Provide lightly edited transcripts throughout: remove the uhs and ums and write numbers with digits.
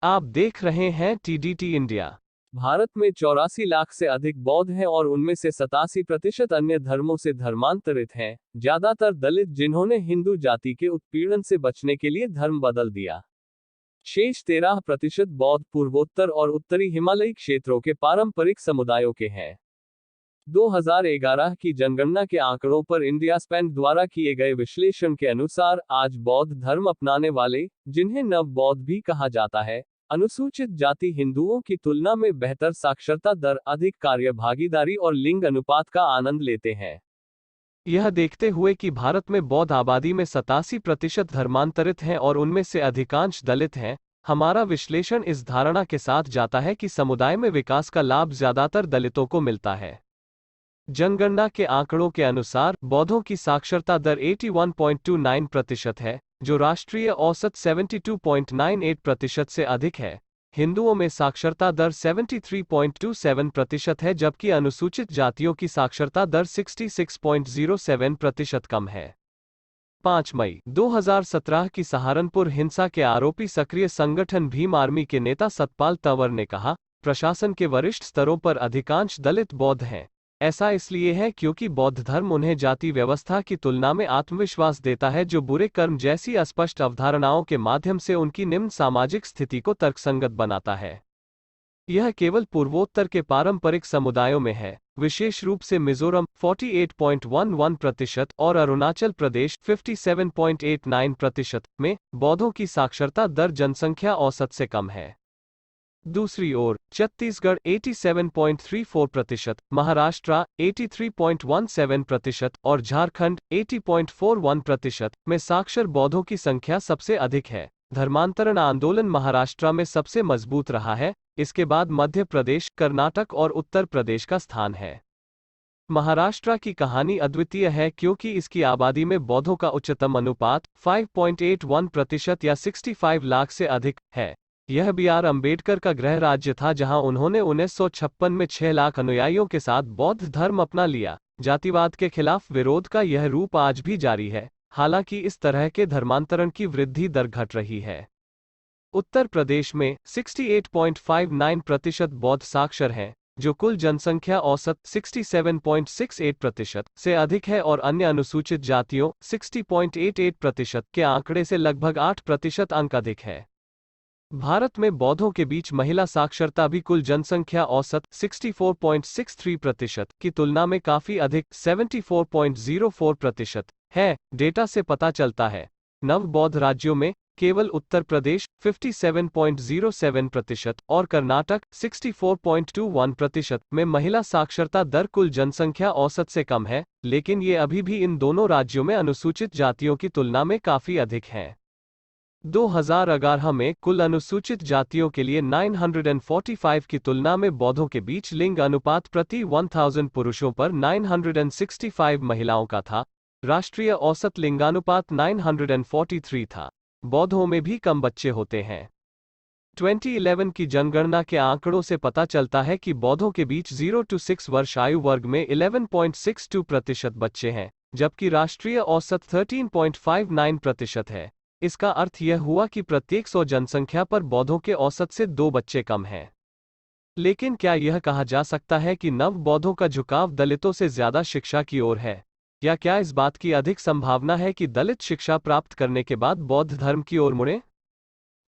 आप देख रहे हैं टीडीटी इंडिया। भारत में 84 लाख से अधिक बौद्ध हैं और उनमें से 87% अन्य धर्मों से धर्मांतरित हैं, ज्यादातर दलित जिन्होंने हिंदू जाति के उत्पीड़न से बचने के लिए धर्म बदल दिया। शेष 13% बौद्ध पूर्वोत्तर और उत्तरी हिमालयी क्षेत्रों के पारंपरिक समुदायों के हैं। 2011 की जनगणना के आंकड़ों पर इंडिया स्पैन द्वारा किए गए विश्लेषण के अनुसार आज बौद्ध धर्म अपनाने वाले, जिन्हें नव बौद्ध भी कहा जाता है, अनुसूचित जाति हिंदुओं की तुलना में बेहतर साक्षरता दर, अधिक कार्य भागीदारी और लिंग अनुपात का आनंद लेते हैं। यह देखते हुए कि भारत में बौद्ध आबादी में 87% धर्मांतरित हैं और उनमें से अधिकांश दलित हैं, हमारा विश्लेषण इस धारणा के साथ जाता है कि समुदाय में विकास का लाभ ज्यादातर दलितों को मिलता है। जनगणना के आंकड़ों के अनुसार बौद्धों की साक्षरता दर 81.29% है, जो राष्ट्रीय औसत 72.98% से अधिक है। हिंदुओं में साक्षरता दर 73.27% है, जबकि अनुसूचित जातियों की साक्षरता दर 66.07% कम है। 5 मई 2017 की सहारनपुर हिंसा के आरोपी सक्रिय संगठन भीम आर्मी के नेता सतपाल तंवर ने कहा, प्रशासन के वरिष्ठ स्तरों पर अधिकांश दलित बौद्ध हैं। ऐसा इसलिए है क्योंकि बौद्ध धर्म उन्हें जाति व्यवस्था की तुलना में आत्मविश्वास देता है, जो बुरे कर्म जैसी अस्पष्ट अवधारणाओं के माध्यम से उनकी निम्न सामाजिक स्थिति को तर्कसंगत बनाता है। यह केवल पूर्वोत्तर के पारंपरिक समुदायों में है, विशेष रूप से मिजोरम 48.11% और अरुणाचल प्रदेश 57.89% में बौद्धों की साक्षरता दर जनसंख्या औसत से कम है। दूसरी ओर छत्तीसगढ़ 87.34%, महाराष्ट्र 83.17% और झारखंड 80.41% में साक्षर बौद्धों की संख्या सबसे अधिक है। धर्मांतरण आंदोलन महाराष्ट्र में सबसे मजबूत रहा है, इसके बाद मध्य प्रदेश, कर्नाटक और उत्तर प्रदेश का स्थान है। महाराष्ट्र की कहानी अद्वितीय है क्योंकि इसकी आबादी में बौद्धों का उच्चतम अनुपात 5.81% या 65 लाख से अधिक है। यह बी.आर. अम्बेडकर का गृह राज्य था, जहां उन्होंने 1956 में 6 लाख अनुयायियों के साथ बौद्ध धर्म अपना लिया। जातिवाद के खिलाफ विरोध का यह रूप आज भी जारी है, हालांकि इस तरह के धर्मांतरण की वृद्धि दर घट रही है। उत्तर प्रदेश में 68.59% बौद्ध साक्षर हैं, जो कुल जनसंख्या औसत 67.68% से अधिक है, और अन्य अनुसूचित जातियों 60.88% के आंकड़े से लगभग 8% अंक अधिक है। भारत में बौद्धों के बीच महिला साक्षरता भी कुल जनसंख्या औसत 64.63% की तुलना में काफी अधिक 74.04% है। डेटा से पता चलता है, नव बौद्ध राज्यों में केवल उत्तर प्रदेश 57.07% और कर्नाटक 64.21% में महिला साक्षरता दर कुल जनसंख्या औसत से कम है, लेकिन ये अभी भी इन दोनों राज्यों में अनुसूचित जातियों की तुलना में काफी अधिक हैं। 2011 में कुल अनुसूचित जातियों के लिए 945 की तुलना में बौद्धों के बीच लिंग अनुपात प्रति 1000 पुरुषों पर 965 महिलाओं का था। राष्ट्रीय औसत लिंगानुपात 943 था। बौद्धों में भी कम बच्चे होते हैं। 2011 की जनगणना के आंकड़ों से पता चलता है कि बौद्धों के बीच 0 to 6 वर्ष आयु वर्ग में 11.62% बच्चे हैं, जबकि राष्ट्रीय औसत 13.59% है। इसका अर्थ यह हुआ कि प्रत्येक 100 जनसंख्या पर बौद्धों के औसत से 2 बच्चे कम हैं। लेकिन क्या यह कहा जा सकता है कि नव बौद्धों का झुकाव दलितों से ज्यादा शिक्षा की ओर है, या क्या इस बात की अधिक संभावना है कि दलित शिक्षा प्राप्त करने के बाद बौद्ध धर्म की ओर मुड़े?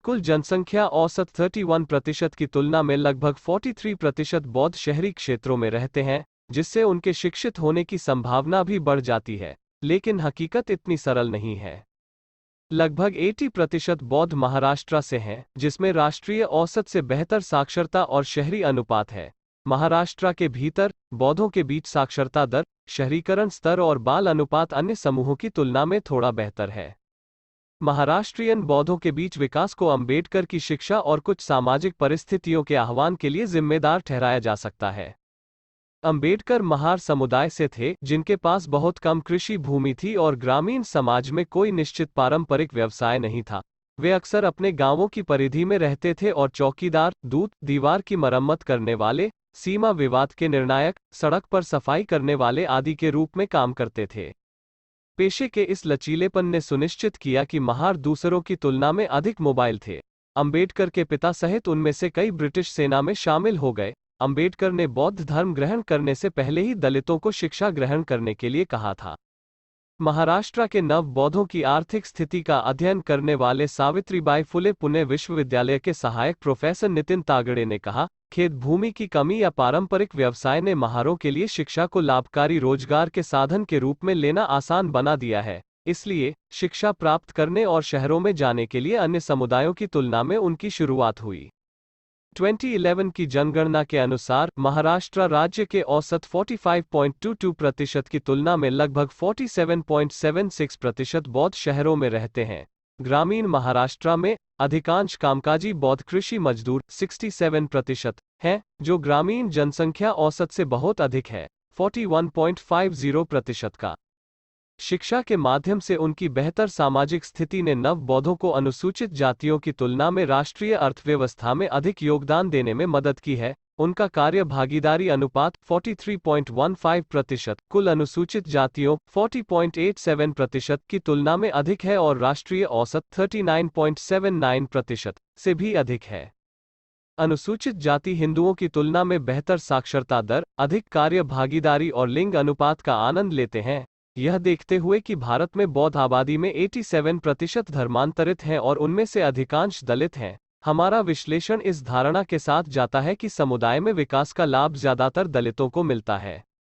कुल जनसंख्या औसत 31% की तुलना में लगभग 43% बौद्ध शहरी क्षेत्रों में रहते हैं, जिससे उनके शिक्षित होने की संभावना भी बढ़ जाती है, लेकिन हकीकत इतनी सरल नहीं है। लगभग 80% बौद्ध महाराष्ट्र से हैं, जिसमें राष्ट्रीय औसत से बेहतर साक्षरता और शहरी अनुपात है। महाराष्ट्र के भीतर बौद्धों के बीच साक्षरता दर, शहरीकरण स्तर और बाल अनुपात अन्य समूहों की तुलना में थोड़ा बेहतर है। महाराष्ट्रियन बौद्धों के बीच विकास को अम्बेडकर की शिक्षा और कुछ सामाजिक परिस्थितियों के आह्वान के लिए जिम्मेदार ठहराया जा सकता है। अम्बेडकर महार समुदाय से थे, जिनके पास बहुत कम कृषि भूमि थी और ग्रामीण समाज में कोई निश्चित पारंपरिक व्यवसाय नहीं था। वे अक्सर अपने गांवों की परिधि में रहते थे और चौकीदार, दूत, दीवार की मरम्मत करने वाले, सीमा विवाद के निर्णायक, सड़क पर सफाई करने वाले आदि के रूप में काम करते थे। पेशे के इस लचीलेपन ने सुनिश्चित किया कि महार दूसरों की तुलना में अधिक मोबाइल थे। अंबेडकर के पिता सहित उनमें से कई ब्रिटिश सेना में शामिल हो गए। अंबेडकर ने बौद्ध धर्म ग्रहण करने से पहले ही दलितों को शिक्षा ग्रहण करने के लिए कहा था। महाराष्ट्र के नव बौद्धों की आर्थिक स्थिति का अध्ययन करने वाले सावित्रीबाई फुले पुणे विश्वविद्यालय के सहायक प्रोफेसर नितिन तागड़े ने कहा, खेत भूमि की कमी या पारंपरिक व्यवसाय ने महारों के लिए शिक्षा को लाभकारी रोजगार के साधन के रूप में लेना आसान बना दिया है। इसलिए शिक्षा प्राप्त करने और शहरों में जाने के लिए अन्य समुदायों की तुलना में उनकी शुरुआत हुई। 2011 की जनगणना के अनुसार महाराष्ट्र राज्य के औसत 45.22% की तुलना में लगभग 47.76% बौद्ध शहरों में रहते हैं। ग्रामीण महाराष्ट्र में अधिकांश कामकाजी बौद्ध कृषि मजदूर 67% हैं, जो ग्रामीण जनसंख्या औसत से बहुत अधिक है, 41.50% का। शिक्षा के माध्यम से उनकी बेहतर सामाजिक स्थिति ने नव बौद्धों को अनुसूचित जातियों की तुलना में राष्ट्रीय अर्थव्यवस्था में अधिक योगदान देने में मदद की है। उनका कार्य भागीदारी अनुपात 43.15% कुल अनुसूचित जातियों 40.87% की तुलना में अधिक है और राष्ट्रीय औसत 39.79% से भी अधिक है। अनुसूचित जाति हिंदुओं की तुलना में बेहतर साक्षरता दर, अधिक कार्य भागीदारी और लिंग अनुपात का आनंद लेते हैं। यह देखते हुए कि भारत में बौद्ध आबादी में 87% धर्मांतरित हैं और उनमें से अधिकांश दलित हैं, हमारा विश्लेषण इस धारणा के साथ जाता है कि समुदाय में विकास का लाभ ज्यादातर दलितों को मिलता है।